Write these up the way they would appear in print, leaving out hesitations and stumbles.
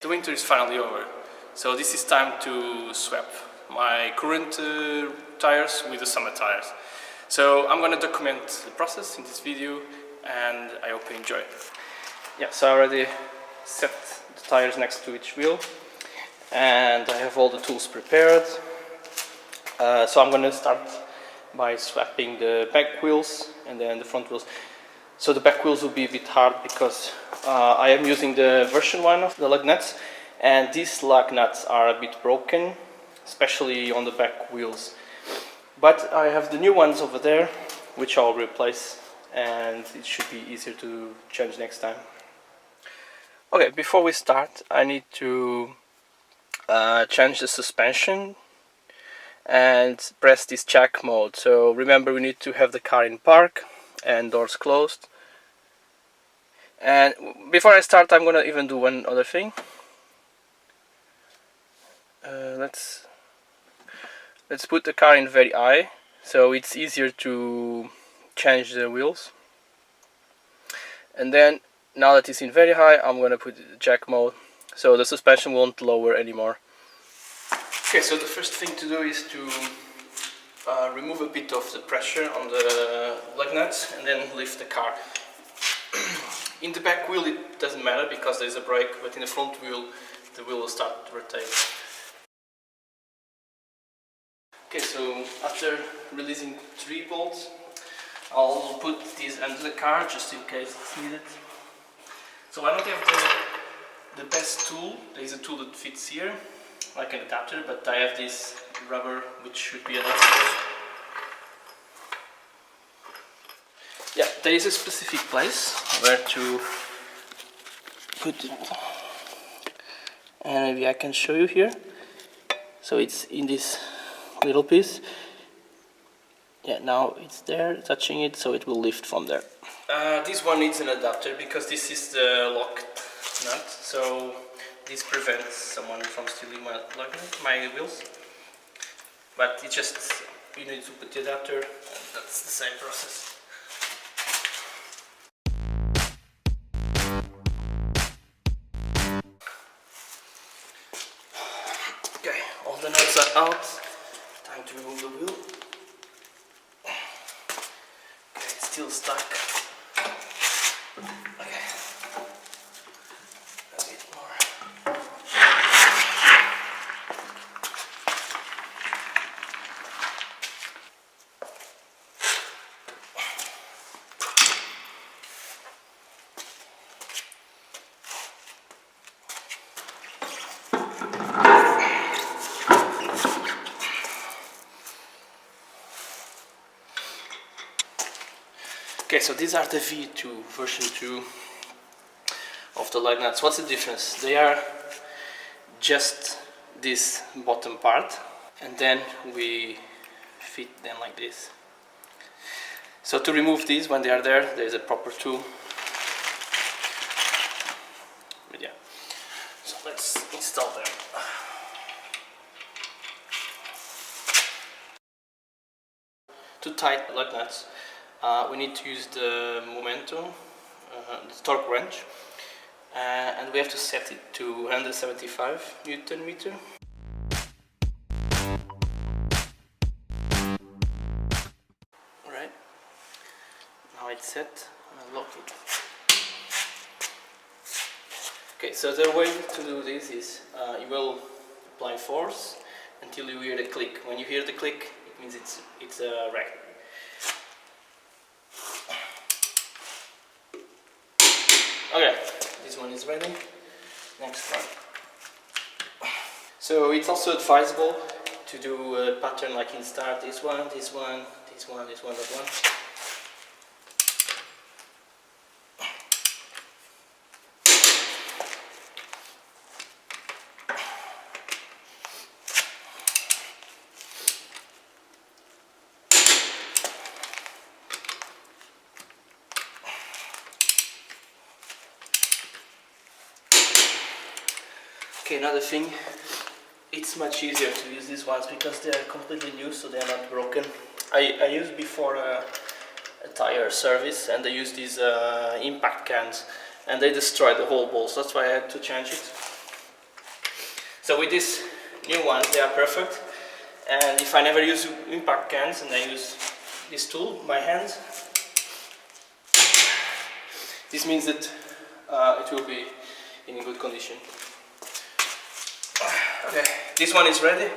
The winter is finally over, so this is time to swap my current tires with the summer tires. So I'm gonna document the process in this video and I hope you enjoy. Yeah, so I already set the tires next to each wheel and I have all the tools prepared. So I'm gonna start by swapping the back wheels and then the front wheels. So the back wheels will be a bit hard because I am using the version 1 of the lug nuts, and these lug nuts are a bit broken, especially on the back wheels. But I have the new ones over there, which I'll replace, and it should be easier to change next time. Okay, before we start, I need to change the suspension and press this jack mode. So remember, we need to have the car in park and doors closed. And before I start, I'm gonna even do one other thing. Let's put the car in very high, so it's easier to change the wheels. And then, now that it's in very high, I'm gonna put the jack mode, so the suspension won't lower anymore. Okay, so the first thing to do is to remove a bit of the pressure on the lug nuts and then lift the car. In the back wheel it doesn't matter because there's a brake, but in the front wheel the wheel will start to rotate. Okay, so after releasing 3 bolts, I'll put these under the car just in case it's needed. So I don't have the best tool. There is a tool that fits here, like an adapter, but I have this rubber which should be enough. Yeah, there is a specific place where to put it, and maybe I can show you here. So it's in this little piece. Yeah, now it's there, touching it, so it will lift from there. This one needs an adapter because this is the locked nut, so this prevents someone from stealing my wheels. But it just, you need to put the adapter, and that's the same process. Okay, all the nuts are out. Time to remove the wheel. Okay, it's still stuck. Okay. A bit more. Okay, so these are the V2, version 2 of the lug nuts. What's the difference? They are just this bottom part, and then we fit them like this. So to remove these when they are there, there's a proper tool. But yeah, so let's install them. To tighten lug nuts, we need to use the momentum, the torque wrench, and we have to set it to 175 Newton meter. Alright, now it's set, and I'll lock it. Okay, so the way to do this is you will apply force until you hear the click. When you hear the click, it means it's a rack. Okay, this one is ready. Next one. So it's also advisable to do a pattern like in start, this one, this one, this one, this one, that one. Okay, another thing, it's much easier to use these ones because they are completely new, so they are not broken. I used before a tire service, and they used these impact cans, and they destroyed the whole ball, so that's why I had to change it. So with these new ones, they are perfect. And if I never use impact cans and I use this tool, my hands, this means that it will be in good condition. Okay, this one is ready,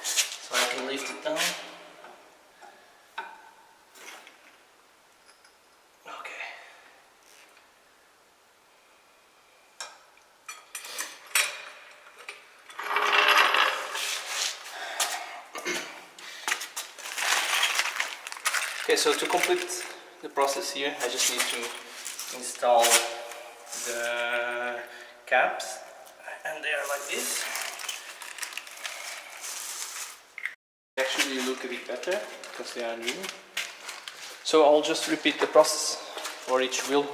so I can lift it down. Okay. Okay, so to complete the process here, I just need to install the caps, and they are like this. They actually look a bit better because they are new. So I'll just repeat the process for each wheel.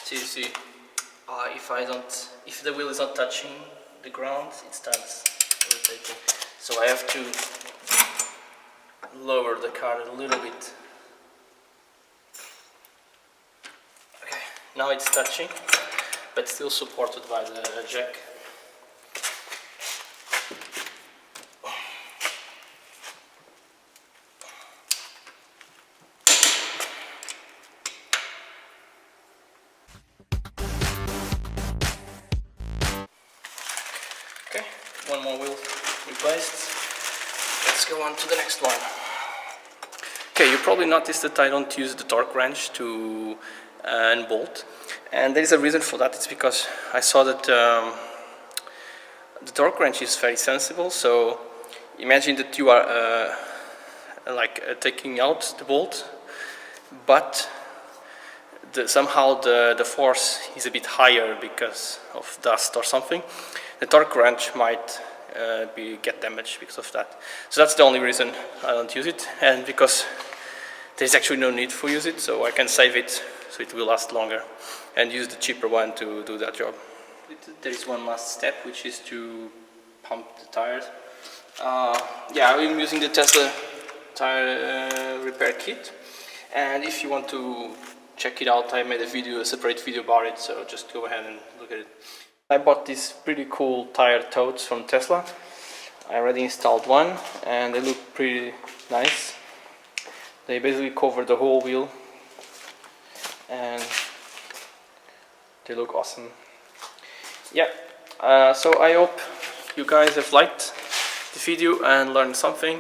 So you see, if the wheel is not touching the ground, it starts rotating. So I have to lower the car a little bit. Okay, now it's touching, but still supported by the jack. Okay, one more wheel replaced. Let's go on to the next one. Okay, you probably noticed that I don't use the torque wrench to unbolt, and there is a reason for that. It's because I saw that the torque wrench is very sensible. So imagine that you are taking out the bolt, but somehow the force is a bit higher because of dust or something. The torque wrench might get damaged because of that. So that's the only reason I don't use it, and because there's actually no need for use it, so I can save it so it will last longer and use the cheaper one to do that job. There is one last step, which is to pump the tires. Yeah, I'm using the Tesla tire repair kit, and if you want to check it out, I made a separate video about it, so just go ahead and look at it. I bought these pretty cool tire totes from Tesla. I already installed one and they look pretty nice. They basically cover the whole wheel and they look awesome. Yeah, so I hope you guys have liked the video and learned something.